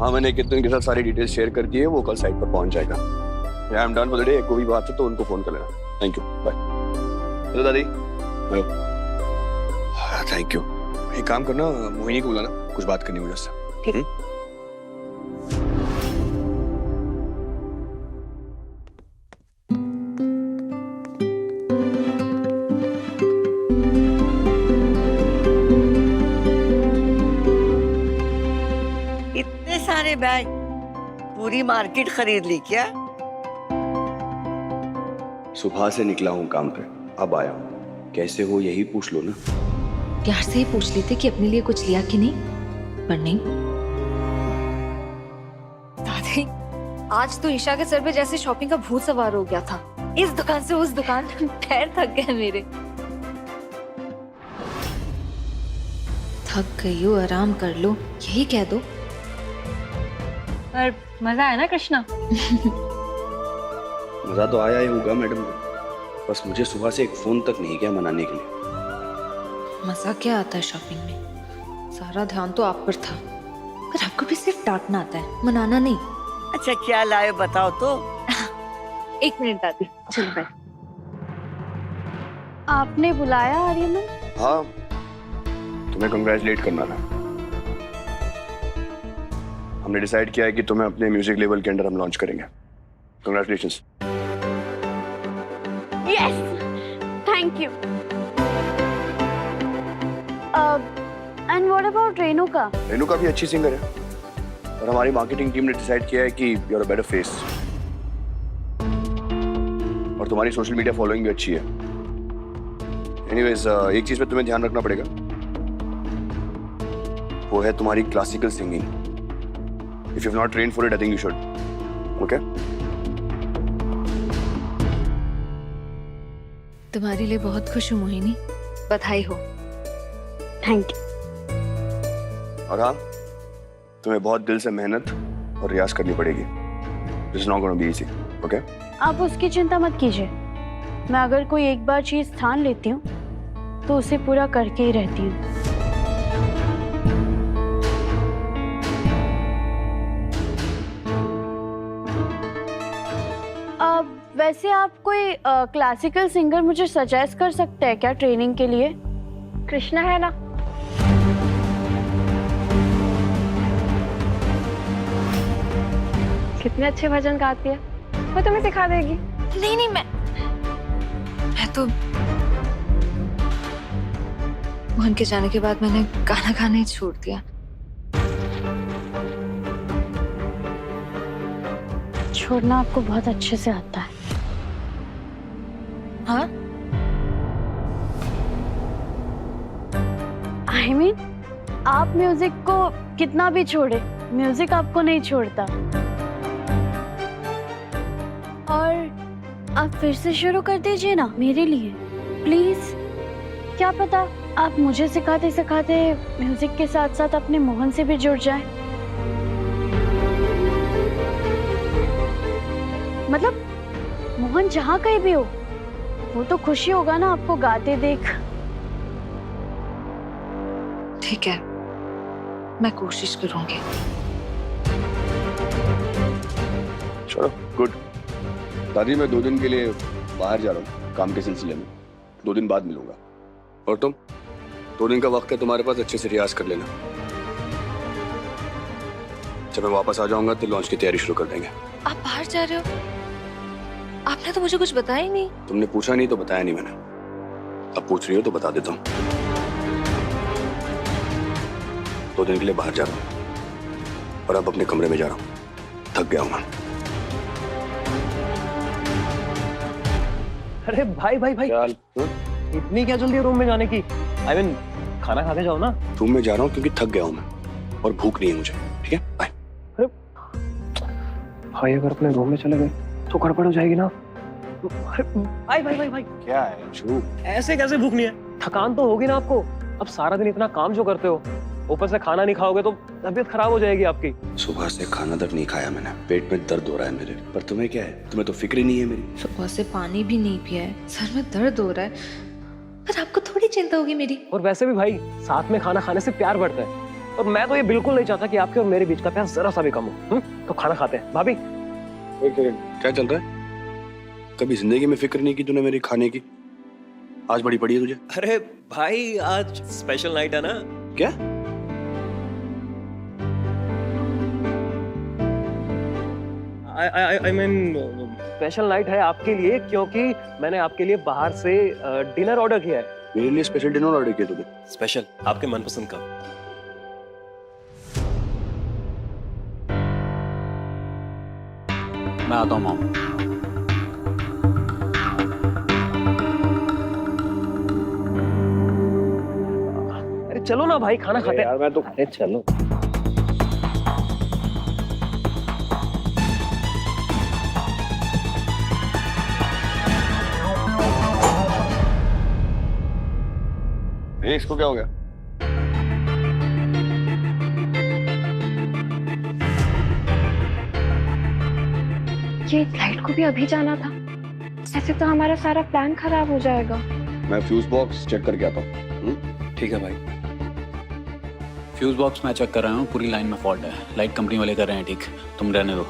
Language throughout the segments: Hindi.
हाँ, मैंने कितने के साथ सारी डिटेल्स शेयर कर दी है, वो कल साइट पर पहुंच जाएगा। I am done for the day. कोई बात है तो उनको फोन कर लेना। Thank you, bye. हेलो दादी। हेलो। Thank you. एक काम करना, मोहिनी को बुलाना, कुछ बात करनी मुझे उससे। ठीक। इतने सारे बैग, पूरी मार्केट खरीद ली क्या? सुबह से निकला हूँ काम पे, अब आया हूँ। कैसे हो यही पूछ लो ना। प्यार से ही पूछ लेते कि अपने लिए कुछ लिया कि नहीं, पर नहीं। दादी, आज तो ईशा के सर पे जैसे शॉपिंग का भूत सवार हो गया था। इस दुकान से उस दुकान, पैर थक गए मेरे। थक गई हो, आराम कर लो, यही कह दो। पर मजा आया ना कृष्णा? मजा तो आया ही होगा मैडम, बस मुझे सुबह से एक फोन तक नहीं किया मनाने के लिए। मजा क्या आता है शॉपिंग में? सारा ध्यान तो आप पर था, पर आपको भी सिर्फ डांटना आता है, मनाना नहीं। अच्छा क्या लाए बताओ तो। एक मिनट दादी, चलो बैठ। आपने बुलाया आर्यमन? हाँ, तुम्हें कंग्रेचुलेट करना था। हमने डिसाइड किया है कि तुम्हें अपने म्यूजिक लेवल के अंडर हम लॉन्च करेंगे। Congratulations. Yes, thank you. And what about Renuka? Renuka भी अच्छी सिंगर है, और हमारी मार्केटिंग टीम ने डिसाइड किया है कि you are a better face, और तुम्हारी सोशल मीडिया फॉलोइंग भी अच्छी है। एनीवेज, एक चीज पे तुम्हें ध्यान रखना पड़ेगा, वो है तुम्हारी classical singing. If you've not trained for it, I think you should. Okay? तुम्हारे लिए बहुत खुश हूँ मोहिनी, बधाई हो। Thank you. और हाँ, तुम्हें बहुत दिल से मेहनत और रियाज करनी पड़ेगी। This is not going to be easy. Okay? आप उसकी चिंता मत कीजिए। मैं अगर कोई एक बार चीज ठान लेती हूँ तो उसे पूरा करके ही रहती हूँ। वैसे आप कोई क्लासिकल सिंगर मुझे सजेस्ट कर सकते हैं क्या ट्रेनिंग के लिए? कृष्णा है ना? कितने अच्छे भजन गाती है, वो तुम्हें सिखा देगी। नहीं नहीं, मैं तो मोहन के जाने के बाद मैंने गाना गाना ही छोड़ दिया। छोड़ना आपको बहुत अच्छे से आता है। हाँ? I mean, आप म्यूजिक को कितना भी छोड़े, म्यूजिक आपको नहीं छोड़ता। और आप फिर से शुरू कर दीजिए ना मेरे लिए, प्लीज। क्या पता आप मुझे सिखाते सिखाते म्यूजिक के साथ साथ अपने मोहन से भी जुड़ जाएं। मतलब मोहन जहाँ कहीं भी हो, वो तो खुशी होगा ना आपको गाते देख। ठीक है, मैं कोशिश करूंगी। चलो, गुड। दादी, मैं 2 दिन के लिए बाहर जा रहा हूँ काम के सिलसिले में। 2 दिन बाद मिलूंगा। और तुम? 2 दिन का वक्त है तुम्हारे पास, अच्छे से रियाज कर लेना। जब मैं वापस आ जाऊंगा तो लॉन्च की तैयारी शुरू कर देंगे। आप बाहर जा रहे हो? आपने तो मुझे कुछ बताया ही नहीं। तुमने पूछा नहीं तो बताया नहीं मैंने। अब पूछ रही हो तो बता देता हूँ। 2 दिन के लिए बाहर जा रहा हूँ, और अब अपने कमरे में जा रहा हूँ। थक गया हूँ मैं। अरे भाई भाई भाई, क्या इतनी क्या जल्दी रूम में जाने की? I mean, खाना खा के जाओ ना। रूम में जा रहा हूँ क्योंकि थक गया हूँ मैं, और भूख नहीं है मुझे। ठीक है, बाय। भाई अगर अपने रूम में चले गए तो गड़बड़ हो जाएगी ना। भाई भाई भाई भाई, क्या है चुप? ऐसे कैसे भूख नहीं है? थकान तो होगी ना आपको। अब सारा दिन इतना काम जो करते हो, ऊपर से खाना नहीं खाओगे तो तबीयत खराब हो जाएगी आपकी। सुबह से खाना तक नहीं खाया मैंने, पेट में दर्द हो रहा है मेरे। पर तुम्हें क्या है? तुम्हें तो फिक्र ही नहीं है मेरी। सुबह से पानी भी नहीं पिया है, सर में दर्द हो रहा है, पर आपको थोड़ी चिंता होगी मेरी। और वैसे भी भाई, साथ में खाना खाने से प्यार बढ़ता है। और मैं तो ये बिल्कुल नहीं चाहता कि आपके और मेरे बीच का प्यार जरा सा भी कम हो। तो खाना खाते हैं। भाभी एक सेकंड, क्या चल रहा है? कभी जिंदगी में फिक्र नहीं की तूने मेरी खाने की, आज बड़ी पड़ी है तुझे। अरे भाई आज स्पेशल नाइट है ना। क्या? आई मीन स्पेशल नाइट है आपके लिए, क्योंकि मैंने आपके लिए बाहर से डिनर ऑर्डर किया है। मेरे लिए स्पेशल डिनर ऑर्डर किया तूने? स्पेशल आपके मनपसंद का। मैं आता हूँ मामा। अरे चलो ना भाई, खाना खाते हैं। यार मैं तो अरे चलो। इसको क्या हो गया? ये फ्लाइट को भी अभी जाना था, ऐसे तो हमारा सारा प्लान खराब हो जाएगा। मैं फ्यूज बॉक्स चेक करके आता हूँ। ठीक है भाई। फ्यूज बॉक्स मैं चेक कर रहा हूँ, पूरी लाइन में फॉल्ट है। लाइट कंपनी वाले कर रहे हैं ठीक, तुम रहने दो।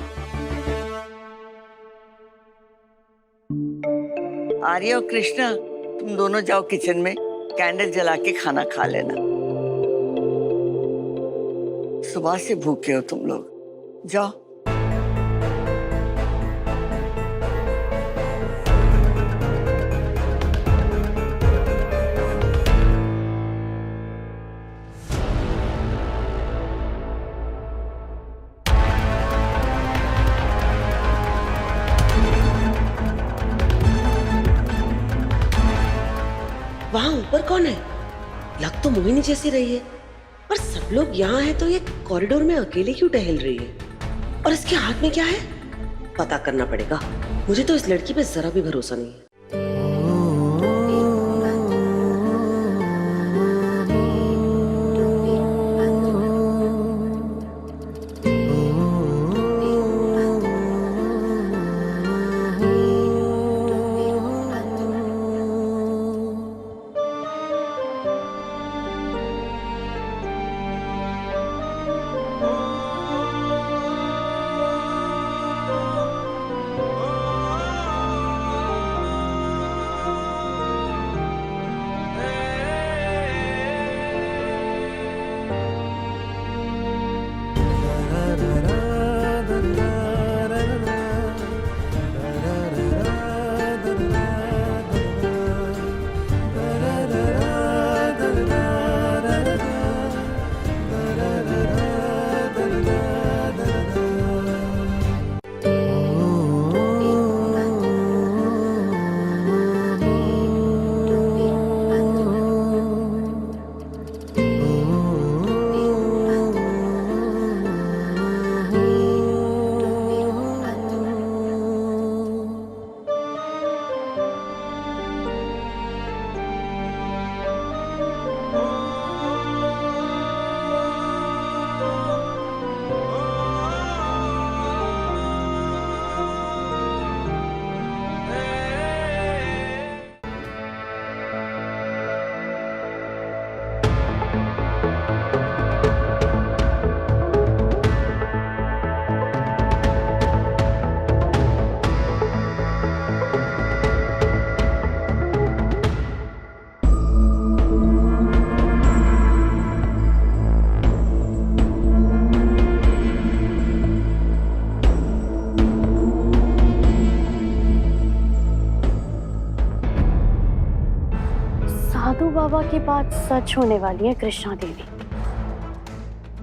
आर्य और कृष्णा, तुम दोनों जाओ किचन में, कैंडल जला के खाना खा लेना। सुबह से भूखे हो तुम लोग, जाओ। वहाँ ऊपर कौन है? लग तो मोहिनी जैसी रही है, पर सब लोग यहाँ हैं तो ये कॉरिडोर में अकेले क्यों टहल रही है? और इसके हाथ में क्या है? पता करना पड़ेगा। मुझे तो इस लड़की पे जरा भी भरोसा नहीं है। साधु बाबा की बात सच होने वाली है कृष्णा देवी।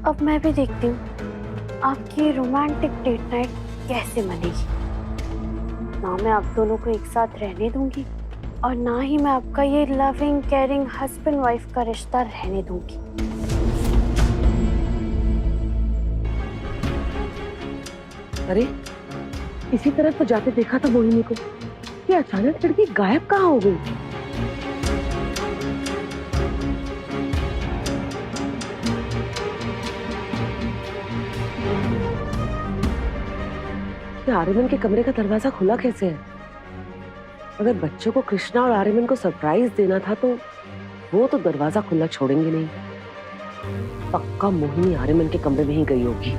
अब मैं भी देखती हूँ आपकी रोमांटिक डेट नाइट कैसे बनेगी। ना मैं आप दोनों को एक साथ रहने दूंगी और ना ही मैं आपका ये लविंग केयरिंग हस्बैंड वाइफ का रिश्ता रहने दूंगी। अरे इसी तरह तो जाते देखा था मोहिनी को, ये अचानक लड़की गायब कहाँ हो गई? आर्यमन के कमरे का दरवाजा खुला कैसे है? अगर बच्चों को कृष्णा और आर्यमन को सरप्राइज देना था तो वो तो दरवाजा खुला छोड़ेंगे नहीं। पक्का मोहिनी आर्यमन के कमरे में ही गई होगी।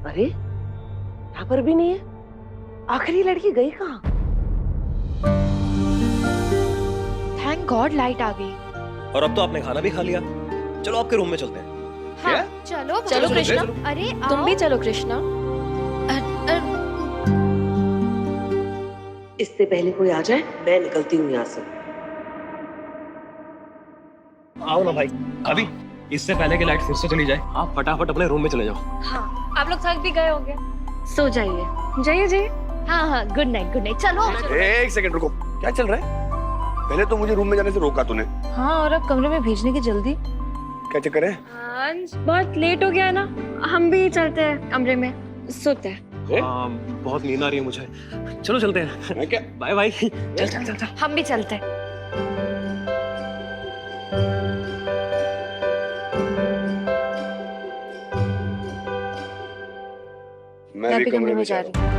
अरे यहाँ पर भी नहीं है। आखिर ये लड़की गई कहाँ? थैंक गॉड लाइट आ गई। और अब तो आपने खाना भी खा लिया, चलो आपके रूम में चलते हैं। हाँ, क्या? चलो चलो कृष्णा। अरे तुम भी चलो कृष्णा। इससे पहले कोई आ जाए मैं निकलती हूँ यहाँ से। आओ ना भाई, अभी इससे पहले कि लाइट फिर से चली जाए आप फटाफट अपने रूम में चले जाओ। हाँ, आप लोग थक भी गए होंगे, सो जाइए। जाइए जाइए। हाँ हाँ, गुड नाइट गुड नाइट। चलो एक सेकंड रुको, क्या चल रहा है? पहले तो मुझे रूम में जाने से रोका तूने, हाँ, और अब कमरे में भेजने की जल्दी। क्या चक्कर है? बहुत लेट हो गया है ना, हम भी चलते हैं कमरे में, सोते हैं। बहुत नींद आ रही है मुझे, चलो चलते हैं। मैं क्या? Bye bye. चल चल चल चल। हम भी चलते हैं। मैं भी कमरे में जा रही हूँ।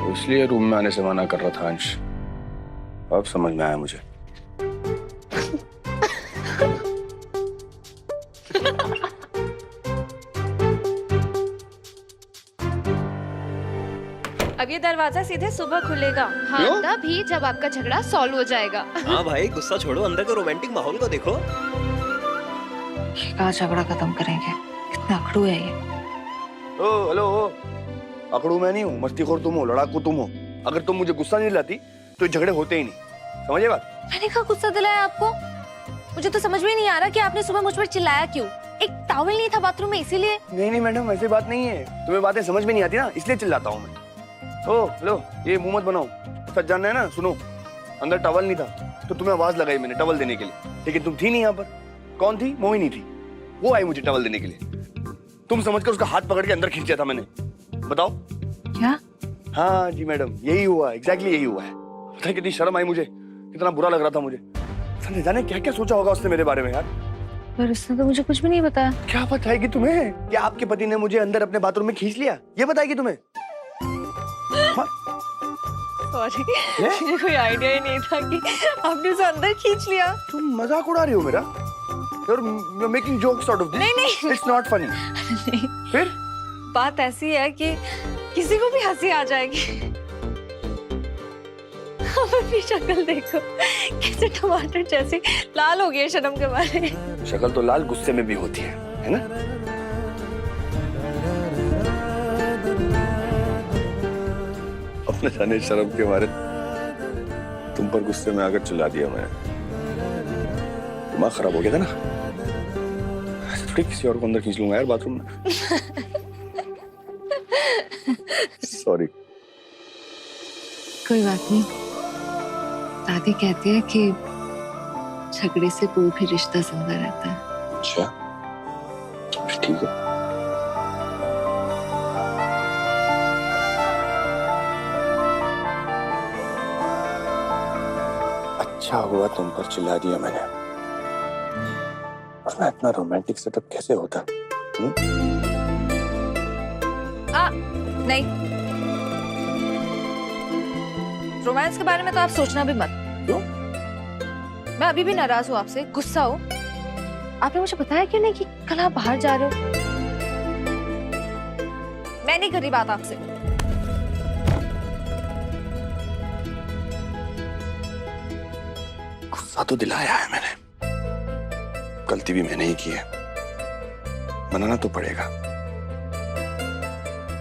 तो इसलिए रूम में आने से मना कर रहा था अंश, अब समझ में आया मुझे। अब ये दरवाजा सीधे सुबह खुलेगा। हाँ, तभी जब आपका झगड़ा सॉल्व हो जाएगा। हाँ भाई, गुस्सा छोड़ो, अंदर के रोमांटिक माहौल को देखो। क्या झगड़ा खत्म करेंगे, कितना अखड़ू है ये। ओ हेलो, अकड़ू मैं नहीं हूँ, मस्तीखोर तुम हो, लड़ाकू तुम हो। अगर तुम मुझे गुस्सा नहीं दिलाती तो ये झगड़े होते ही नहीं, समझे बात? मैंने कहा गुस्सा दिलाया आपको? मुझे तो समझ में नहीं आ रहा कि आपने सुबह मुझ पर चिल्लाया क्यों। एक टॉवल नहीं था बाथरूम में इसीलिए। नहीं मैडम, ऐसी बात नहीं है, तुम्हें बातें समझ में नहीं आती ना, इसलिए चिल्लाता हूँ मैं। ओ हेलो, ये मुंह मत बनाओ, सच जानना है ना। सुनो, अंदर टॉवल नहीं था तो तुम्हें आवाज लगाई मैंने टॉवल देने के लिए, लेकिन तुम थी नहीं यहाँ पर। कौन थी? मोहिनी थी, वो आई मुझे टॉवल देने के लिए। तुम समझकर उसका हाथ पकड़ के अंदर खींचा था मैंने, बताओ क्या? हाँ जी मैडम, यही हुआ, एग्जैक्टली यही हुआ है। पता है कितनी शर्म आई मुझे, कितना बुरा लग रहा था मुझे। संजय जाने क्या क्या सोचा होगा उसने मेरे बारे में यार। पर उसने तो मुझे कुछ भी नहीं बताया। क्या बताएगी तुम्हें? क्या आपके पति ने मुझे अंदर अपने बाथरूम में खींच लिया, ये बताएगी तुम्हें? सॉरी, मुझे कोई आइडिया ही नहीं था कि आपने उसे अंदर खींच लिया। तुम मजाक उड़ा रही हो मेरा? You're making jokes out of this. नहीं। It's not funny. नहीं, फिर? बात ऐसी है कि किसी को भी हंसी आ जाएगी। अब अपनी शक्ल देखो, कैसे टमाटर जैसे लाल हो गई है शर्म के मारे। शक्ल तो लाल गुस्से में भी होती है ना? अपने जाने शर्म के मारे तुम पर गुस्से में आकर चिल्ला दिया मैंने। दिमाग खराब हो गया था ना, थोड़ी किसी और को अंदर खींच लूंगा यार बाथरूम में। सॉरी। कोई बात नहीं, दादी कहती है कि झगड़े से कोई भी रिश्ता जिंदा रहता है। अच्छा, ठीक है। अच्छा हुआ तुम पर चिल्ला दिया मैंने, वरना इतना रोमांटिक सेटअप कैसे होता? नहीं, रोमांस के बारे में तो आप सोचना भी मत। क्यों? मैं अभी भी नाराज हूँ आपसे, गुस्सा हो। आपने मुझे बताया क्यों नहीं कि कल आप बाहर जा रहे हो? मैं नहीं कर रही बात आपसे। गुस्सा तो दिलाया है मैंने, गलती भी मैंने ही की है, मनाना तो पड़ेगा।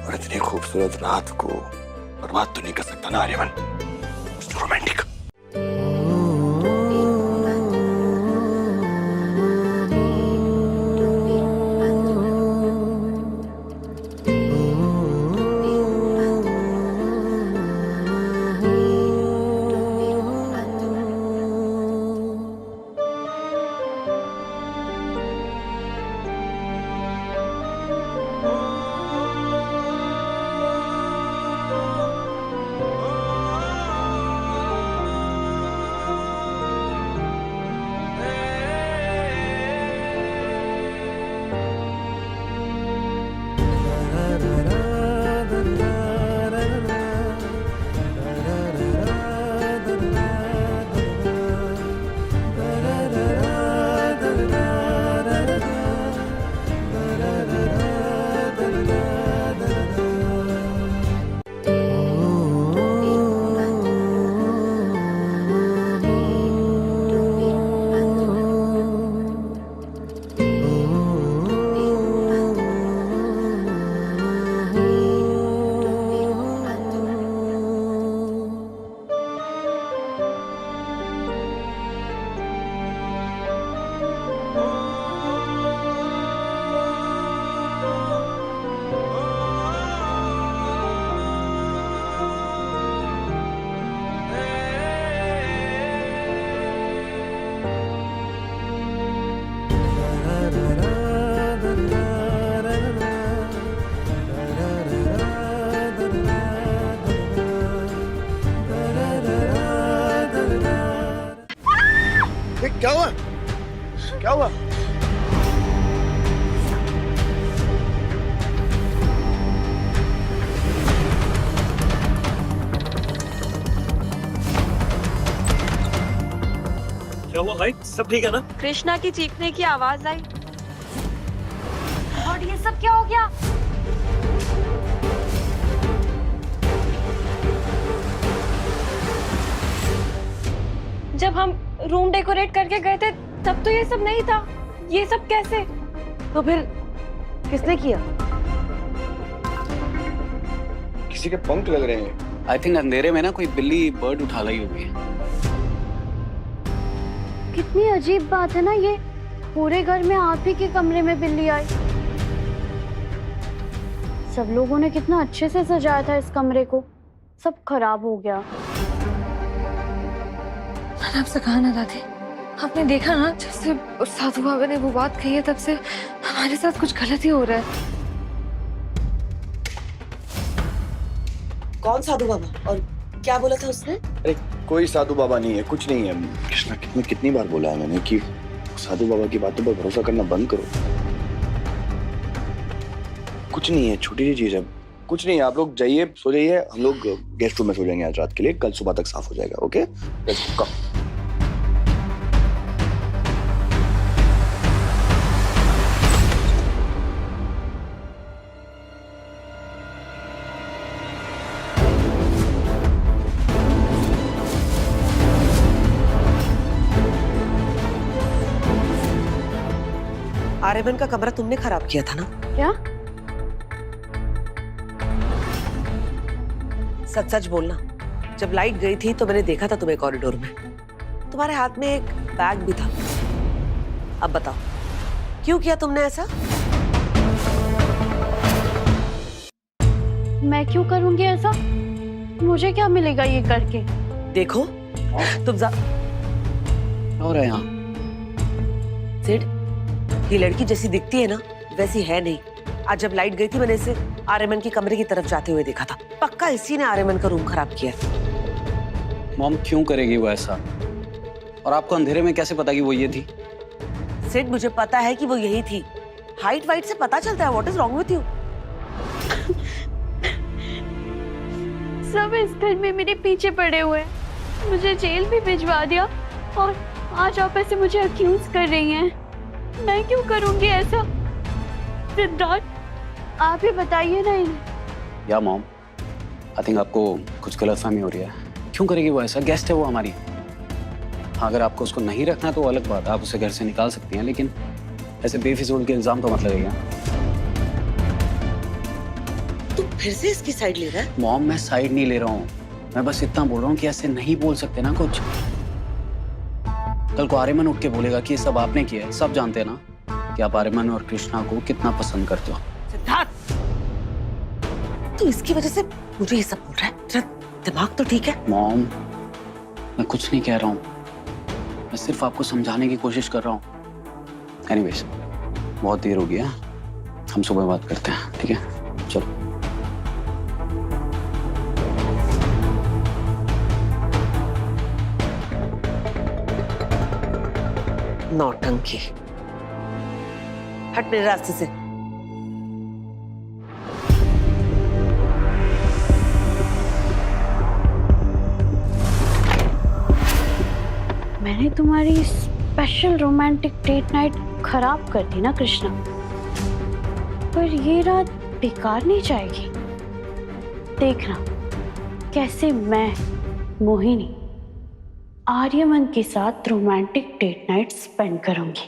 और इतनी खूबसूरत रात को बर्बाद तो नहीं कर सकता ना आर्यमन, रोमांटिक। क्या हुआ? क्या हुआ भाई, सब ठीक है ना? कृष्णा की चीखने की आवाज आई। और ये सब क्या हो गया? जब हम रूम डेकोरेट करके गए थे तब तो ये सब नहीं था। ये सब कैसे? तो फिर किसने किया? किसी के पंख लग रहे हैं। आई थिंक अंधेरे में ना कोई बिल्ली बर्ड उठा लाई होगी। कितनी अजीब बात है ना ये, पूरे घर में आप ही के कमरे में बिल्ली आई। सब लोगों ने कितना अच्छे से सजाया था इस कमरे को, सब खराब हो गया। मैंने आपसे कहा ना दादी, आपने देखा ना जब से साधु बाबा ने वो बात कही है तब से हमारे साथ कुछ गलत ही हो रहा है। कौन साधु बाबा और क्या बोला था उसने? अरे कोई साधु बाबा नहीं है, कुछ नहीं है। कृष्णा कितनी बार बोला है मैंने कि साधु बाबा की बातों पर भरोसा करना बंद करो। कुछ नहीं है, छोटी सी चीज है, कुछ नहीं है। आप लोग जाइए, सो जाइए, हम लोग गेस्ट रूम में सो जाएंगे आज रात के लिए, कल सुबह तक साफ हो जाएगा। Okay, let's go. आर्यमन का कमरा तुमने खराब किया था ना? क्या? सच सच बोलना, जब लाइट गई थी तो मैंने देखा था तुम्हें कॉरिडोर में, तुम्हारे हाथ में एक बैग भी था। अब बताओ क्यों किया तुमने ऐसा? मैं क्यों करूंगी ऐसा? मुझे क्या मिलेगा ये करके? देखो तुम और है यहाँ सिड, ये लड़की जैसी दिखती है ना वैसी है नहीं। आज जब लाइट गई थी मैंने इसे आर्यमन के कमरे की तरफ जाते हुए देखा था। पक्का इसी ने आर्यमन का रूम खराब किया। मॉम क्यों करेगी वो ऐसा? और आपको अंधेरे में कैसे पता कि वो ये थी? सिड, मुझे पता है कि वो यही थी। हाइट वाइट से पता चलता है। What is wrong with you? सब इस घर में मेरे पीछे पड़े हुए हैं, मुझे जेल भी भिजवा दिया और आज आप ऐसे मुझे अक्यूज कर रही हैं। मैं क्यों करूंगी ऐसा? सिद्धार्थ, आप ही बताइए ना इन्हें। या मॉम, आई थिंक आपको कुछ गलतफहमी हो रही है। क्यों करेगी वो ऐसा? गेस्ट है वो हमारी। हाँ, अगर आपको उसको नहीं रखना तो वो अलग बात है, आप उसे घर से निकाल सकती हैं, लेकिन ऐसे बेफिजूल के इल्जाम तो मत लगेगा। तू फिर से इसकी साइड ले रहा है? मॉम, मैं साइड नहीं ले रहा हूँ, मैं बस इतना बोल रहा हूँ कि ऐसे नहीं बोल सकते ना कुछ। कल को आर्यमन उठ के बोलेगा कि ये सब आपने किया है। सब जानते हैं ना कि आप आर्यमन और कृष्णा को कितना पसंद करते हो। सिद्धार्थ, तू इसकी वजह से मुझे ये सब बोल रहा है? तेरा दिमाग तो ठीक है? मॉम, मैं कुछ नहीं कह रहा हूँ, मैं सिर्फ आपको समझाने की कोशिश कर रहा हूँ। एनीवेज, बहुत देर हो गई है, हम सुबह बात करते हैं, ठीक है? चलो। नौटंकी, हट मेरे रास्ते से। मैंने तुम्हारी स्पेशल रोमांटिक डेट नाइट खराब कर दी ना कृष्णा, पर ये रात बेकार नहीं जाएगी। देखना कैसे मैं मोहिनी आर्यमन के साथ रोमांटिक डेट नाइट स्पेंड करूंगी।